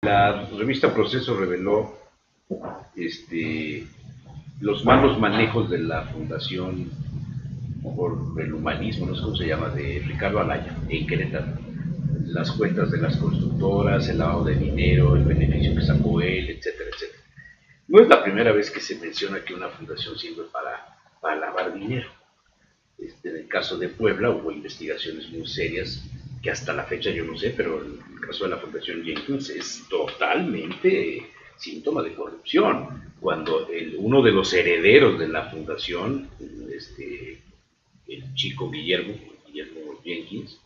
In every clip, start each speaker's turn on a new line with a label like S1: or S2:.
S1: La revista Proceso reveló este, los malos manejos de la Fundación por el Humanismo, no sé cómo se llama, de Ricardo Anaya, en Querétaro. Las cuentas de las constructoras, el lavado de dinero, el beneficio que sacó él, etcétera, etcétera. No es la primera vez que se menciona que una fundación sirve para lavar dinero. En el caso de Puebla hubo investigaciones muy serias que hasta la fecha yo no sé, pero el caso de la Fundación Jenkins es totalmente síntoma de corrupción. Cuando uno de los herederos de la fundación, el chico Guillermo Jenkins,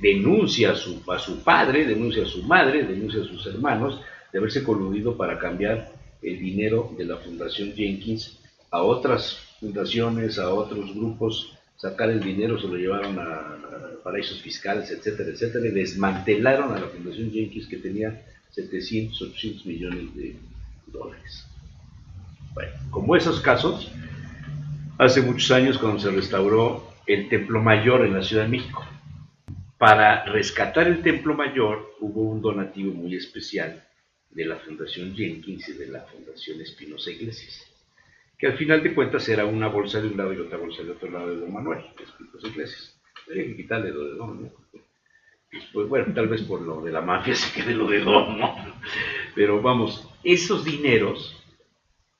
S1: denuncia a su padre, denuncia a su madre, denuncia a sus hermanos de haberse coludido para cambiar el dinero de la Fundación Jenkins a otras fundaciones, a otros grupos, sacar el dinero, se lo llevaron a paraísos fiscales, etcétera, etcétera, y desmantelaron a la Fundación Jenkins que tenía 700, 800 millones de dólares. Bueno, como esos casos, hace muchos años cuando se restauró el Templo Mayor en la Ciudad de México, para rescatar el Templo Mayor hubo un donativo muy especial de la Fundación Jenkins y de la Fundación Espinosa Iglesias, que al final de cuentas era una bolsa de un lado y otra bolsa de otro lado de Don Manuel, de Espinosa Iglesias. Había que quitarle lo de Don, ¿no? Pues bueno, tal vez por lo de la mafia se quede lo de Don, ¿no? Pero vamos, esos dineros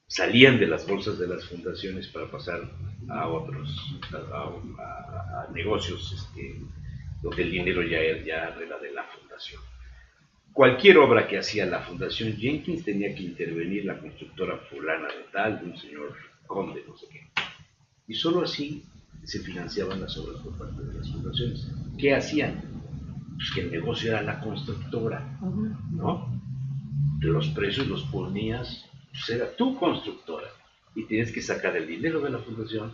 S1: salían de las bolsas de las fundaciones para pasar a otros, a negocios donde el dinero ya era de la fundación. Cualquier obra que hacía la Fundación Jenkins tenía que intervenir la constructora fulana de tal, de un señor conde, no sé qué. Y solo así se financiaban las obras por parte de las fundaciones. ¿Qué hacían? Pues que el negocio era la constructora, ¿no? Los precios los ponías, pues era tu constructora. Y tienes que sacar el dinero de la fundación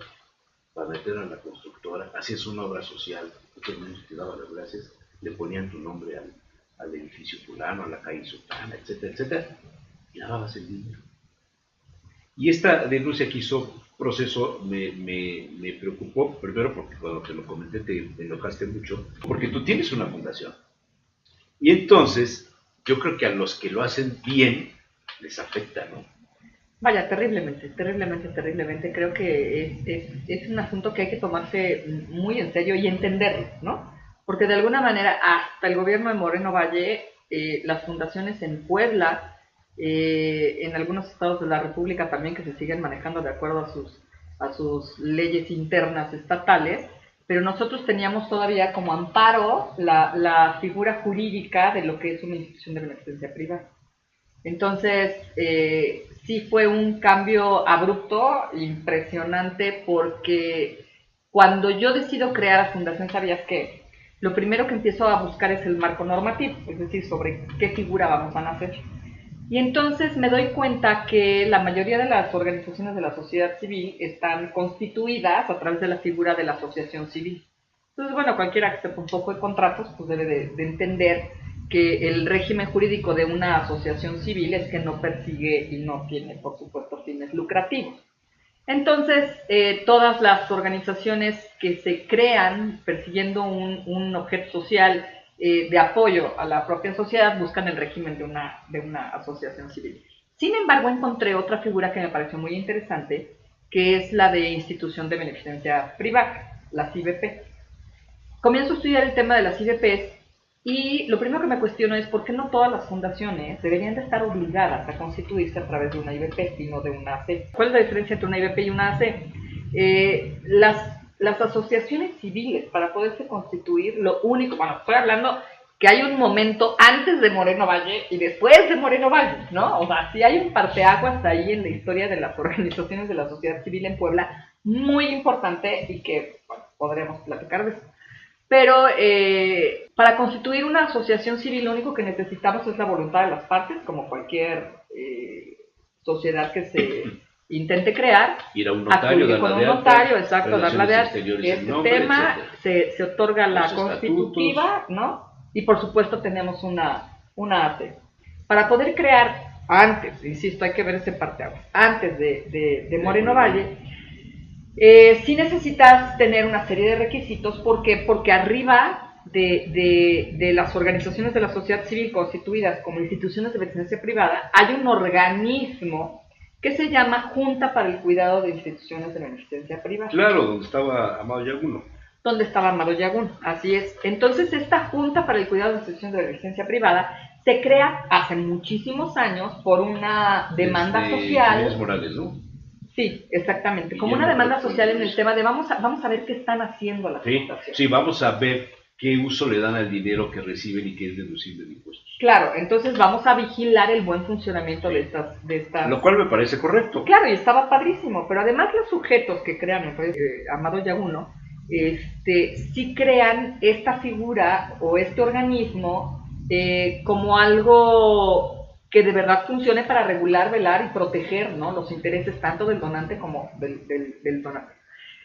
S1: para meter a la constructora, hacías una obra social, todo el mundo te daba las gracias, le ponían tu nombre al edificio fulano, a la calle sultana, etcétera, etcétera, y lavabas el dinero. Y esta denuncia que hizo Proceso me preocupó, primero porque cuando te lo comenté te enojaste mucho, porque tú tienes una fundación. Y entonces, yo creo que a los que lo hacen bien, les afecta, ¿no?
S2: Vaya, terriblemente, terriblemente, terriblemente. Creo que es un asunto que hay que tomarse muy en serio y entenderlo, ¿no? Porque de alguna manera, hasta el gobierno de Moreno Valle, las fundaciones en Puebla, en algunos estados de la República también que se siguen manejando de acuerdo a sus leyes internas estatales, pero nosotros teníamos todavía como amparo la figura jurídica de lo que es una institución de beneficencia privada. Entonces, sí fue un cambio abrupto, impresionante, porque cuando yo decido crear la fundación, ¿sabías qué? Lo primero que empiezo a buscar es el marco normativo, es decir, sobre qué figura vamos a nacer. Y entonces me doy cuenta que la mayoría de las organizaciones de la sociedad civil están constituidas a través de la figura de la asociación civil. Entonces, bueno, cualquiera que sepa un poco de contratos, pues debe de entender que el régimen jurídico de una asociación civil es que no persigue y no tiene, por supuesto, fines lucrativos. Entonces, todas las organizaciones que se crean persiguiendo un objeto social de apoyo a la propia sociedad buscan el régimen de una asociación civil. Sin embargo, encontré otra figura que me pareció muy interesante, que es la de institución de beneficencia privada, las IBP. Comienzo a estudiar el tema de las IBPs y lo primero que me cuestiono es por qué no todas las fundaciones deberían de estar obligadas a constituirse a través de una IBP y no de una AC. ¿Cuál es la diferencia entre una IBP y una AC? Las asociaciones civiles, para poderse constituir, lo único, bueno, estoy hablando que hay un momento antes de Moreno Valle y después de Moreno Valle, ¿no? O sea, sí hay un parteaguas ahí en la historia de las organizaciones de la sociedad civil en Puebla muy importante y que, bueno, podremos platicar de eso. Pero para constituir una asociación civil lo único que necesitamos es la voluntad de las partes, como cualquier sociedad que se intente crear.
S1: Ir a un notario,
S2: acudir con un notario, exacto, darla de alta. Este nombre, tema se otorga la constitutiva, ¿no? Y por supuesto tenemos una ACE. Para poder crear, antes, insisto, hay que ver ese parteaguas, antes de Moreno Valle, sí necesitas tener una serie de requisitos. ¿Por qué? Porque arriba de las organizaciones de la sociedad civil constituidas como instituciones de beneficencia privada, hay un organismo que se llama Junta para el Cuidado de Instituciones de Beneficencia Privada.
S1: Claro, donde estaba Amado Yaguno.
S2: Donde estaba Amado Yaguno, así es. Entonces, esta Junta para el Cuidado de Instituciones de Beneficencia Privada se crea hace muchísimos años por una demanda social.
S1: Inés Morales, ¿no?
S2: Sí, exactamente. Como una demanda social en el tema de vamos a ver qué están haciendo las fundaciones.
S1: Sí, vamos a ver qué uso le dan al dinero que reciben y que es deducible de impuestos.
S2: Claro, entonces vamos a vigilar el buen funcionamiento de estas...
S1: Lo cual me parece correcto.
S2: Claro, y estaba padrísimo, pero además los sujetos que crean, Amado Yaguno, sí crean esta figura o este organismo como algo que de verdad funcione para regular, velar y proteger, ¿no?, los intereses tanto del donante como del donante.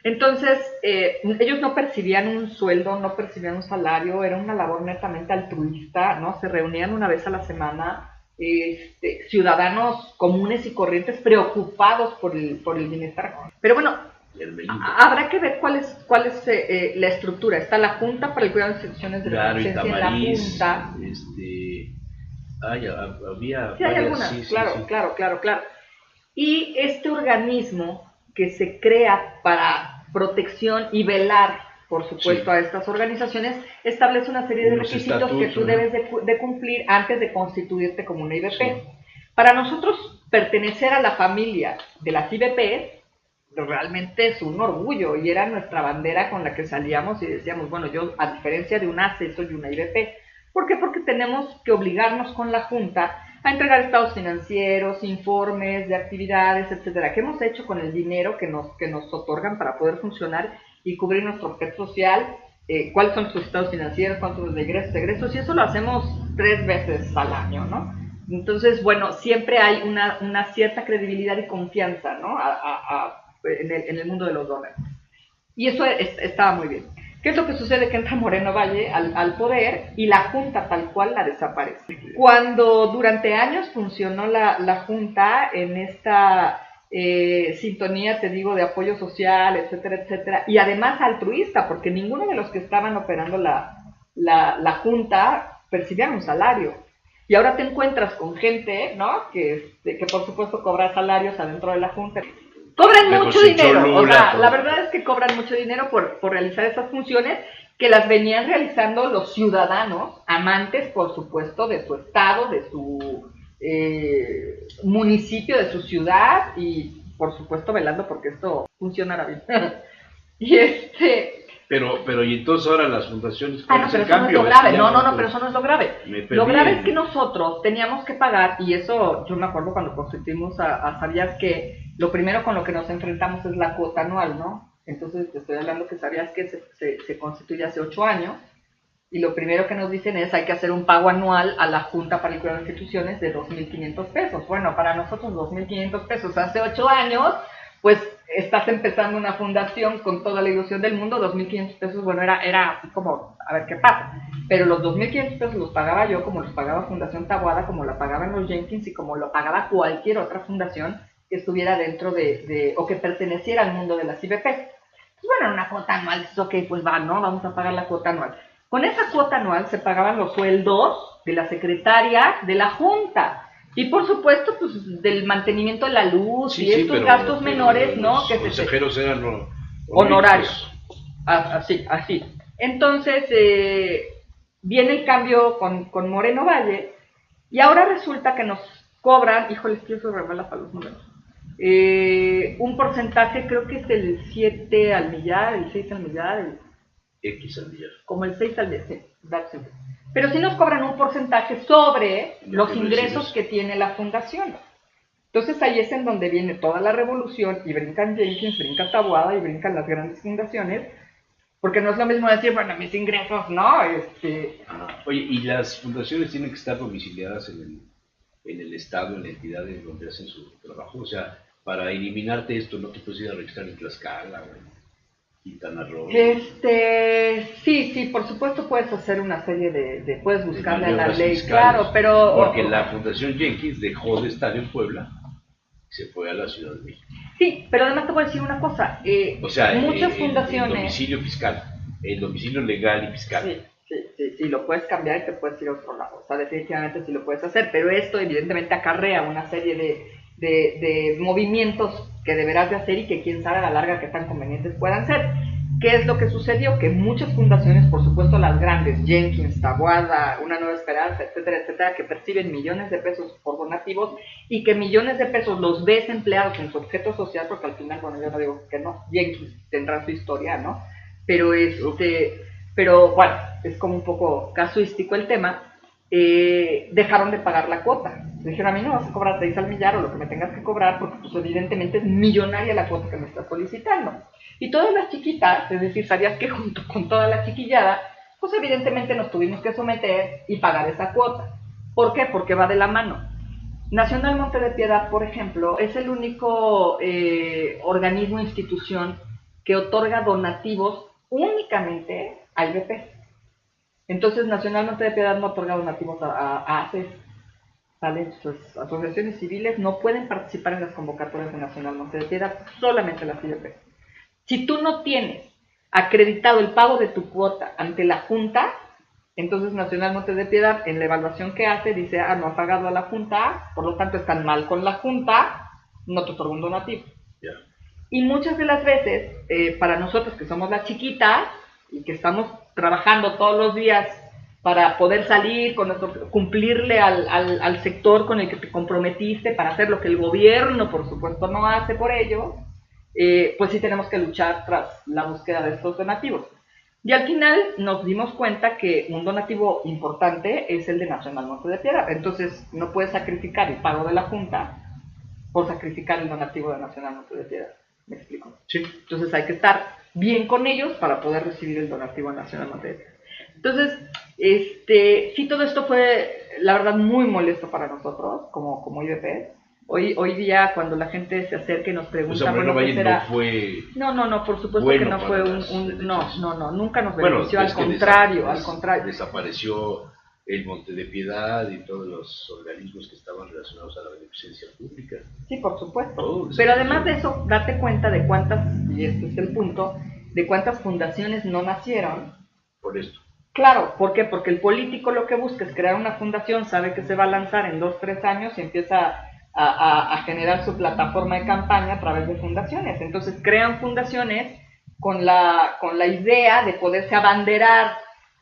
S2: Entonces, ellos no percibían un sueldo, no percibían un salario, era una labor netamente altruista, ¿no? Se reunían una vez a la semana, ciudadanos comunes y corrientes preocupados por el bienestar. Pero bueno, habrá que ver cuál es la estructura. Está la Junta para el Cuidado de Instituciones de Beneficencia, en la Junta.
S1: Había
S2: sí, hay algunas, claro. Y este organismo que se crea para protección y velar, por supuesto, a estas organizaciones, establece una serie de requisitos que tú debes de cumplir antes de constituirte como una IBP. Sí. Para nosotros, pertenecer a la familia de las IBP realmente es un orgullo y era nuestra bandera con la que salíamos y decíamos, bueno, yo a diferencia de un ACE soy una IBP. ¿Por qué? Porque tenemos que obligarnos con la Junta a entregar estados financieros, informes de actividades, etcétera, que hemos hecho con el dinero que nos otorgan para poder funcionar y cubrir nuestro objeto social, cuáles son sus estados financieros, cuántos son los egresos, y eso lo hacemos 3 veces al año, ¿no? Entonces, bueno, siempre hay una cierta credibilidad y confianza, ¿no?, en el mundo de los dólares. Y eso estaba muy bien. ¿Qué es lo que sucede? Que entra Moreno Valle al poder y la Junta tal cual la desaparece. Cuando durante años funcionó la Junta en esta sintonía, te digo, de apoyo social, etcétera, etcétera, y además altruista, porque ninguno de los que estaban operando la Junta percibían un salario. Y ahora te encuentras con gente, ¿no?, que por supuesto cobra salarios adentro de la Junta. Cobran mucho dinero, o sea, la verdad es que cobran mucho dinero por realizar esas funciones que las venían realizando los ciudadanos, amantes, por supuesto, de su estado, de su municipio, de su ciudad y, por supuesto, velando porque esto funcionara bien. Y
S1: Pero y entonces ahora las fundaciones...
S2: no, pero eso no es lo grave, pero eso no es lo grave. Lo grave es que nosotros teníamos que pagar, y eso yo me acuerdo cuando constituimos a Sabías que lo primero con lo que nos enfrentamos es la cuota anual, ¿no? Entonces te estoy hablando que Sabías que se constituye hace 8 años, y lo primero que nos dicen es hay que hacer un pago anual a la Junta para el Cuidado de Instituciones de 2.500 pesos. Bueno, para nosotros 2.500 pesos hace 8 años, pues estás empezando una fundación con toda la ilusión del mundo, 2.500 pesos, bueno, era así como, a ver qué pasa. Pero los 2.500 pesos los pagaba yo, como los pagaba Fundación Taboada, como la pagaban los Jenkins y como lo pagaba cualquier otra fundación que estuviera dentro o que perteneciera al mundo de las IBP. Pues bueno, una cuota anual, es ok, pues va, ¿no? Vamos a pagar la cuota anual. Con esa cuota anual se pagaban los sueldos de la secretaria de la Junta. Y por supuesto, pues del mantenimiento de la luz y estos gastos menores, ¿no?
S1: Los consejeros eran
S2: honorarios. Así. Entonces, viene el cambio con Moreno Valle y ahora resulta que nos cobran, híjole, es que yo soy re mala para los números, un porcentaje, creo que es el 7 al millar, el 6 al millar,
S1: X al millar.
S2: Como el 6 al millar, sí, pero sí nos cobran un porcentaje sobre los ingresos que tiene la fundación. Entonces ahí es en donde viene toda la revolución y brincan Jenkins, brinca Taboada y brincan las grandes fundaciones, porque no es lo mismo decir, bueno, mis ingresos, ¿no?
S1: Oye, ¿y las fundaciones tienen que estar domiciliadas en el estado, en la entidad en donde hacen su trabajo? O sea, para eliminarte esto, ¿no te puedes ir a registrar en Tlaxcala o en Quintana Roo?
S2: Sí, por supuesto puedes hacer una serie de puedes buscarle a la ley, fiscales, claro, pero...
S1: Porque la Fundación Jenkins dejó de estar en Puebla y se fue a la Ciudad de México.
S2: Sí, pero además te voy a decir una cosa,
S1: o sea,
S2: muchas fundaciones...
S1: El domicilio fiscal, el domicilio legal y fiscal.
S2: Sí, lo puedes cambiar y te puedes ir a otro lado. O sea, definitivamente sí lo puedes hacer, pero esto evidentemente acarrea una serie de movimientos que deberás de hacer y que quién sabe a la larga qué tan convenientes puedan ser. ¿Qué es lo que sucedió? Que muchas fundaciones, por supuesto las grandes, Jenkins, Taboada, Una Nueva Esperanza, etcétera, etcétera, que perciben millones de pesos por donativos y que millones de pesos los ves empleados en su objeto social, porque al final, bueno, yo no digo que no, Jenkins tendrá su historia, ¿no? Pero pero bueno, es como un poco casuístico el tema, dejaron de pagar la cuota. Dijeron, a mí no vas a cobrar 6 al millar o lo que me tengas que cobrar, porque pues evidentemente es millonaria la cuota que me estás solicitando. Y todas las chiquitas, es decir, sabías que junto con toda la chiquillada, pues evidentemente nos tuvimos que someter y pagar esa cuota. ¿Por qué? Porque va de la mano. Nacional Monte de Piedad, por ejemplo, es el único organismo, institución que otorga donativos únicamente a IBP. Entonces, Nacional Monte de Piedad no otorga donativos a ACES, ¿vale? Entonces, asociaciones civiles no pueden participar en las convocatorias de Nacional Monte de Piedad, solamente las IBP. Si tú no tienes acreditado el pago de tu cuota ante la Junta, entonces Nacional Monte de Piedad, en la evaluación que hace, dice, no ha pagado a la Junta, por lo tanto están mal con la Junta, no te otorgo un donativo.
S1: Yeah.
S2: Y muchas de las veces, para nosotros que somos las chiquitas y que estamos trabajando todos los días para poder salir, cumplirle al sector con el que te comprometiste para hacer lo que el gobierno, por supuesto, no hace por ello, pues sí tenemos que luchar tras la búsqueda de estos donativos. Y al final nos dimos cuenta que un donativo importante es el de Nacional Monte de Piedad. Entonces no puedes sacrificar el pago de la Junta por sacrificar el donativo de Nacional Monte de Piedad. ¿Me explico?
S1: Sí.
S2: Entonces hay que estar bien con ellos para poder recibir el donativo Nacional Monte de Piedad. Entonces, sí, todo esto fue, la verdad, muy molesto para nosotros como IBP. Hoy día, cuando la gente se acerca y nos pregunta...
S1: O sea,
S2: bueno,
S1: Valle
S2: será...
S1: no fue...
S2: No, por supuesto
S1: bueno
S2: que no fue no, nunca nos benefició,
S1: bueno,
S2: al contrario.
S1: Desapareció el Monte de Piedad y todos los organismos que estaban relacionados a la beneficencia pública.
S2: Sí, por supuesto. Pero además de eso, date cuenta de cuántas, y este es el punto, de cuántas fundaciones no nacieron.
S1: Por esto.
S2: Claro, ¿por qué? Porque el político lo que busca es crear una fundación, sabe que se va a lanzar en 2-3 años y empieza a generar su plataforma de campaña a través de fundaciones. Entonces crean fundaciones con la idea de poderse abanderar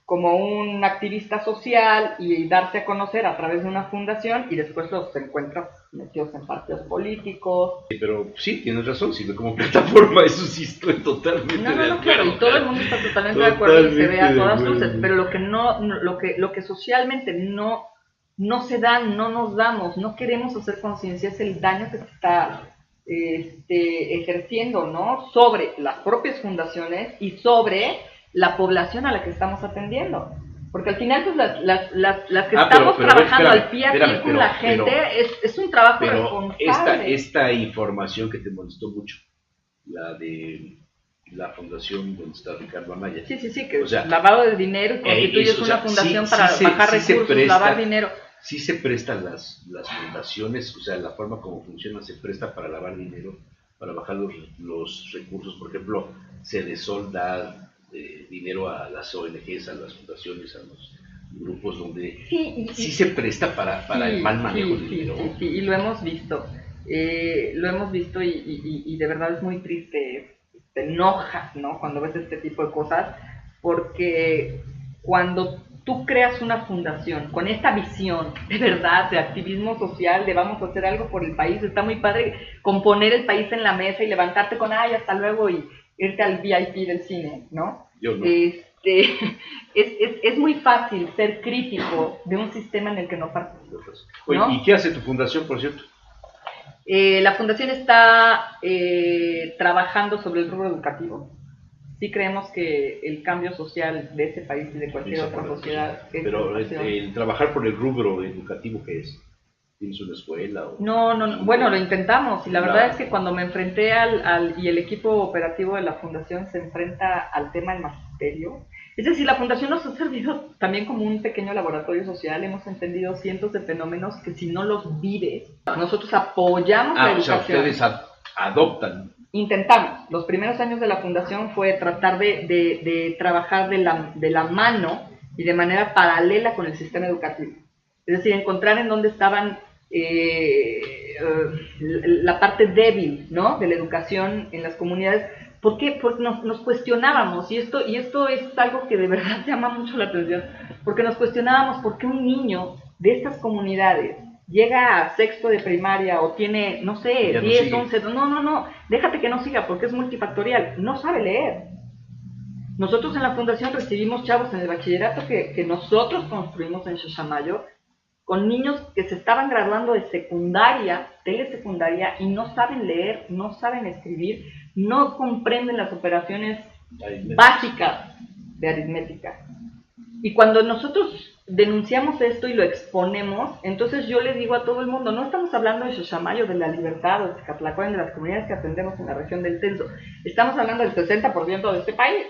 S2: como un activista social y darse a conocer a través de una fundación, y después los encuentras metidos en partidos políticos.
S1: Sí, pero sí, tienes razón, sirve como plataforma, eso sí estoy totalmente de acuerdo.
S2: Claro, y todo el mundo está totalmente de acuerdo y se ve a todas luces, pero lo que socialmente no se da, no nos damos, no queremos hacer conciencia, es el daño que se está ejerciendo, ¿no? Sobre las propias fundaciones y sobre la población a la que estamos atendiendo. Porque al final, pues, las que estamos trabajando al pie a pie con la gente, es un trabajo responsable.
S1: Esta información que te molestó mucho, la de la fundación donde está Ricardo Anaya.
S2: Sí, que lavado de dinero y constituyes una fundación para bajar recursos, lavar dinero.
S1: Sí se prestan las fundaciones, o sea, la forma como funciona se presta para lavar dinero, para bajar los recursos. Por ejemplo, Cedesol da dinero a las ONGs, a las fundaciones, a los grupos donde sí se presta para el mal manejo del dinero.
S2: Sí, y lo hemos visto. Y de verdad es muy triste, te enojas, ¿no? Cuando ves este tipo de cosas, porque cuando tú creas una fundación con esta visión de verdad, de activismo social, de vamos a hacer algo por el país, está muy padre con poner el país en la mesa y levantarte con hasta luego y irte al VIP del cine, ¿no?
S1: Yo no.
S2: Es muy fácil ser crítico de un sistema en el que no participas, ¿no?
S1: Oye, ¿y qué hace tu fundación, por cierto?
S2: La fundación está trabajando sobre el rubro educativo. Sí creemos que el cambio social de ese país y de cualquier otra sociedad es
S1: pero el trabajar por el rubro educativo, ¿qué es? ¿Tienes una escuela?
S2: No, bueno, lo intentamos, y la verdad es que cuando me enfrenté y el equipo operativo de la fundación se enfrenta al tema del magisterio, es decir, la fundación nos ha servido también como un pequeño laboratorio social. Hemos entendido cientos de fenómenos que si no los vives, nosotros apoyamos la educación.
S1: O sea, ustedes adoptan.
S2: Intentamos. Los primeros años de la fundación fue tratar de trabajar de la mano y de manera paralela con el sistema educativo. Es decir, encontrar en dónde estaban la parte débil, ¿no?, de la educación en las comunidades. ¿Por qué? Porque nos cuestionábamos, y esto es algo que de verdad llama mucho la atención, porque nos cuestionábamos por qué un niño de estas comunidades llega a sexto de primaria o tiene, no sé,
S1: Ya
S2: 10,
S1: no
S2: 11, no, déjate que no siga porque es multifactorial, no sabe leer. Nosotros en la fundación recibimos chavos en el bachillerato que nosotros construimos en Xochamayo, con niños que se estaban graduando de secundaria, telesecundaria, y no saben leer, no saben escribir, no comprenden las operaciones básicas de aritmética. Y cuando nosotros denunciamos esto y lo exponemos, entonces yo le digo a todo el mundo, no estamos hablando de Xochamayo, de La Libertad o de Tecatlacuán, de las comunidades que atendemos en la región del Censo, estamos hablando del 60% de este país.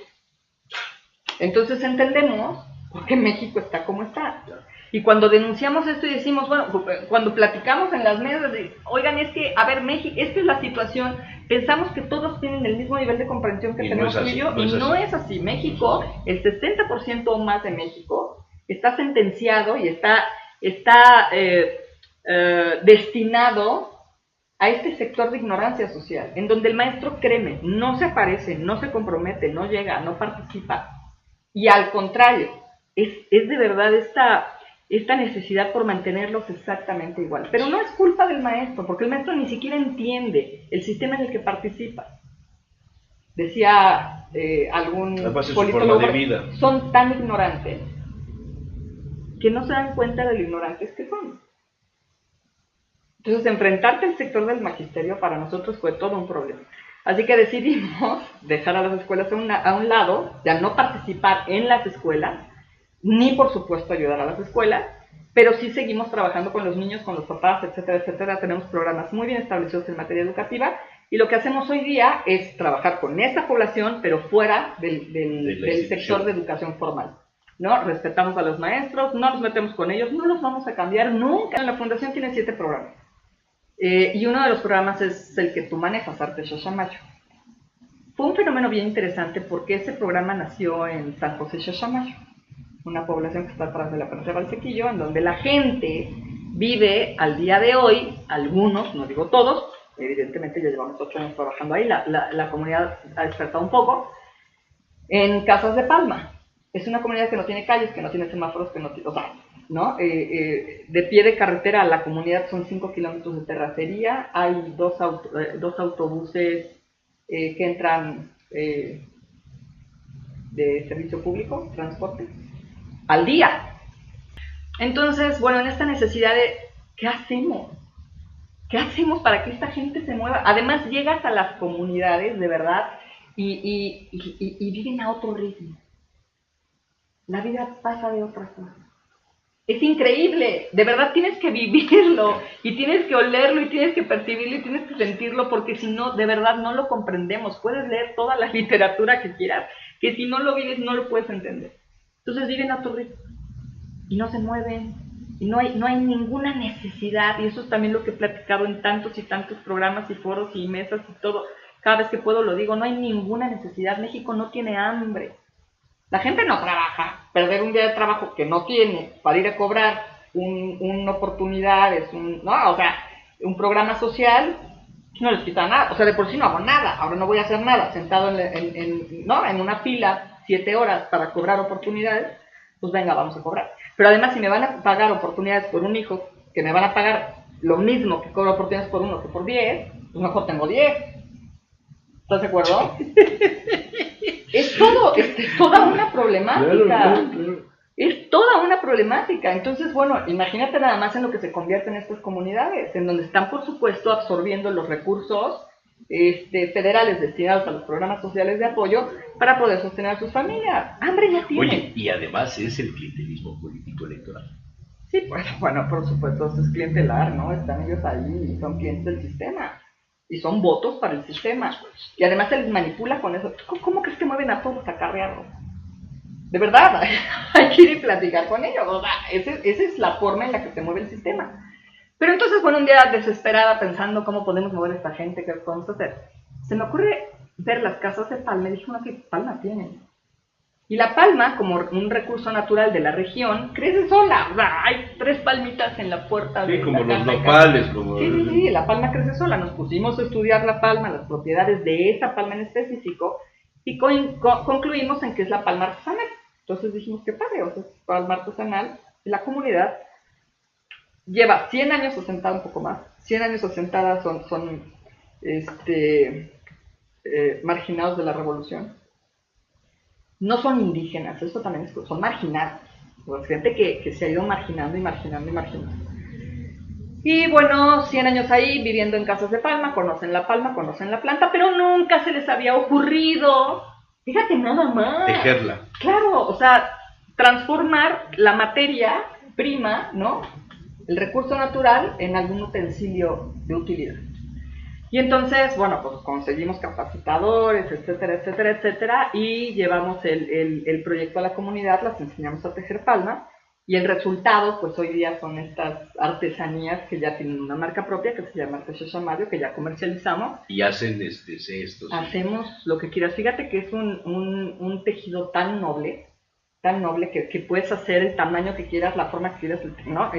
S2: Entonces entendemos por qué México está como está. Y cuando denunciamos esto y decimos, bueno, cuando platicamos en las mesas, oigan, es que, a ver, México, esta es la situación, pensamos que todos tienen el mismo nivel de comprensión que tenemos tú y yo, y no es así. México, el 60% o más de México, está sentenciado y está destinado a este sector de ignorancia social, en donde el maestro, créeme, no se aparece, no se compromete, no llega, no participa, y al contrario, es de verdad esta necesidad por mantenerlos exactamente igual. Pero no es culpa del maestro, porque el maestro ni siquiera entiende el sistema en el que participa. Decía algún politólogo, son tan ignorantes que no se dan cuenta de lo ignorantes que son. Entonces, enfrentarte al sector del magisterio para nosotros fue todo un problema. Así que decidimos dejar a las escuelas a un lado, ya no participar en las escuelas, ni por supuesto ayudar a las escuelas, pero sí seguimos trabajando con los niños, con los papás, etcétera, etcétera. Tenemos programas muy bien establecidos en materia educativa, y lo que hacemos hoy día es trabajar con esta población, pero fuera del sector de educación formal, ¿no? Respetamos a los maestros, no nos metemos con ellos, no los vamos a cambiar nunca. La fundación tiene 7 programas. Y uno de los programas es el que tú manejas, Arte Xochamayo. Fue un fenómeno bien interesante porque ese programa nació en San José Xochamayo, una población que está atrás de la Plaza Valsequillo, en donde la gente vive al día de hoy, algunos, no digo todos, evidentemente ya llevamos 8 años trabajando ahí, la comunidad ha despertado un poco, en casas de palma. Es una comunidad que no tiene calles, que no tiene semáforos, que no tiene, o sea, ¿no? De pie de carretera a la comunidad son 5 kilómetros de terracería, hay dos autobuses que entran de servicio público, transporte, al día. Entonces, bueno, en esta necesidad de, ¿qué hacemos? ¿Qué hacemos para que esta gente se mueva? Además, llegas a las comunidades, de verdad, y viven a otro ritmo. La vida pasa de otra forma. Es increíble, de verdad tienes que vivirlo, y tienes que olerlo, y tienes que percibirlo, y tienes que sentirlo, porque si no, de verdad no lo comprendemos. Puedes leer toda la literatura que quieras, que si no lo vives no lo puedes entender. Entonces viven a tu ritmo, y no se mueven, y no hay ninguna necesidad, y eso es también lo que he platicado en tantos y tantos programas y foros y mesas y todo. Cada vez que puedo lo digo, no hay ninguna necesidad. México no tiene hambre. La gente no trabaja, perder un día de trabajo que no tiene para ir a cobrar una oportunidad, un programa social, no les quita nada. O sea, de por sí no hago nada, ahora no voy a hacer nada, sentado en una fila 7 horas para cobrar oportunidades, pues venga, vamos a cobrar. Pero además, si me van a pagar oportunidades por un hijo, que me van a pagar lo mismo que cobro oportunidades por uno que por 10, pues mejor tengo 10. ¿Estás de acuerdo? Es toda una problemática. Claro. Es toda una problemática. Entonces, bueno, imagínate nada más en lo que se convierten estas comunidades, en donde están, por supuesto, absorbiendo los recursos federales destinados a los programas sociales de apoyo para poder sostener a sus familias. Hambre ya tienen.
S1: Oye, y además es el clientelismo político electoral.
S2: Sí, pues, bueno, por supuesto, eso es clientelar, ¿no? Están ellos ahí y son clientes del sistema. Y son votos para el sistema. Y además se les manipula con eso. ¿Cómo crees que mueven a todos a acarrearlos? De verdad, hay que ir y platicar con ellos. O sea, esa es la forma en la que se mueve el sistema. Pero entonces, bueno, un día desesperada pensando cómo podemos mover a esta gente, qué podemos hacer, se me ocurre ver las casas de palma y dije, bueno, ¿qué palma tienen? Y la palma, como un recurso natural de la región, crece sola. O sea, hay 3 palmitas en la puerta
S1: Sí,
S2: de
S1: como
S2: la
S1: los
S2: casa.
S1: nopales, como...
S2: Sí, la palma crece sola. Nos pusimos a estudiar la palma, las propiedades de esa palma en específico, y concluimos en que es la palma artesanal. Entonces dijimos, qué padre, o sea, es palma artesanal. Y la comunidad lleva 100 años asentada, un poco más. 100 años asentada, son marginados de la revolución. No son indígenas, eso también son marginados. O sea, gente que se ha ido marginando y marginando y marginando. Y bueno, 100 años ahí viviendo en casas de palma, conocen la palma, conocen la planta, pero nunca se les había ocurrido, fíjate nada más.
S1: Tejerla.
S2: Claro, o sea, transformar la materia prima, ¿no? El recurso natural en algún utensilio de utilidad. Y entonces, bueno, pues conseguimos capacitadores, etcétera, etcétera, etcétera, y llevamos el proyecto a la comunidad, las enseñamos a tejer palma, y el resultado, pues hoy día son estas artesanías que ya tienen una marca propia, que se llama Artesania Mario, que ya comercializamos.
S1: Y hacen cestos.
S2: Hacemos lo que quieras. Fíjate que es un tejido tan noble que puedes hacer el tamaño que quieras, la forma que quieras, ¿no?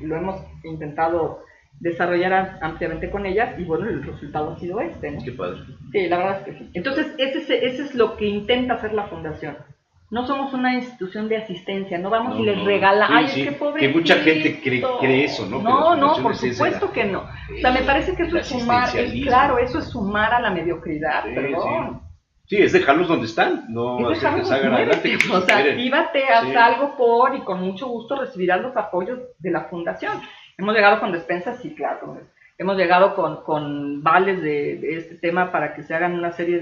S2: Lo hemos intentado desarrollar ampliamente con ellas y bueno, el resultado ha sido ¿no?
S1: Qué padre.
S2: Sí, la verdad es que sí. Entonces, ese es lo que intenta hacer la fundación. No somos una institución de asistencia, no vamos y les regalamos,
S1: sí,
S2: ay,
S1: sí,
S2: es que pobrecito.
S1: Que mucha gente cree eso, ¿no?
S2: No, por supuesto que no. O sea, me parece que eso es sumar, claro, eso es sumar a la mediocridad,
S1: sí,
S2: perdón.
S1: Sí, es dejarlos donde están, no hacer que salgan adelante.
S2: O sea, actívate, haz algo por, y con mucho gusto recibirás los apoyos de la fundación. Hemos llegado con despensas, sí, claro. Hemos llegado con vales de este tema para que se hagan una serie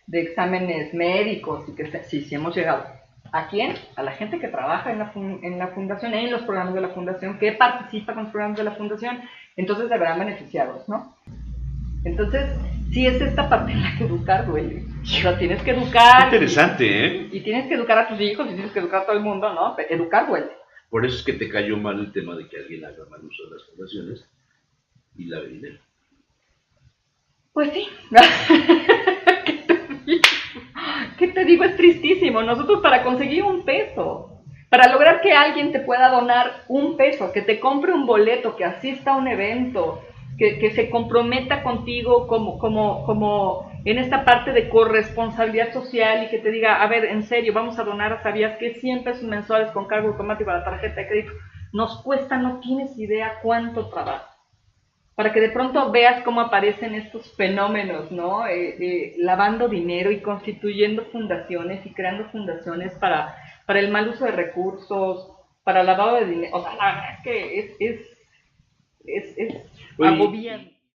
S2: de exámenes médicos y que sí hemos llegado. ¿A quién? A la gente que trabaja en la fundación, en los programas de la fundación, que participa con los programas de la fundación, entonces se verán beneficiados, ¿no? Entonces, sí es esta parte en la que educar duele. O sea, tienes que educar.
S1: Interesante, ¿eh?
S2: Y tienes que educar a tus hijos y tienes que educar a todo el mundo, ¿no? Educar duele.
S1: Por eso es que te cayó mal el tema de que alguien haga mal uso de las fundaciones y lave dinero.
S2: Pues sí. ¿Qué te digo? Es tristísimo. Nosotros para conseguir un peso, para lograr que alguien te pueda donar un peso, que te compre un boleto, que asista a un evento, que se comprometa contigo como en esta parte de corresponsabilidad social y que te diga, a ver, en serio, vamos a donar, ¿sabías que 100 pesos mensuales con cargo automático a la tarjeta de crédito? Nos cuesta, no tienes idea cuánto trabajo. Para que de pronto veas cómo aparecen estos fenómenos, ¿no? Lavando dinero y constituyendo fundaciones y creando fundaciones para el mal uso de recursos, para lavado de dinero. O sea, la verdad es que es agobiante.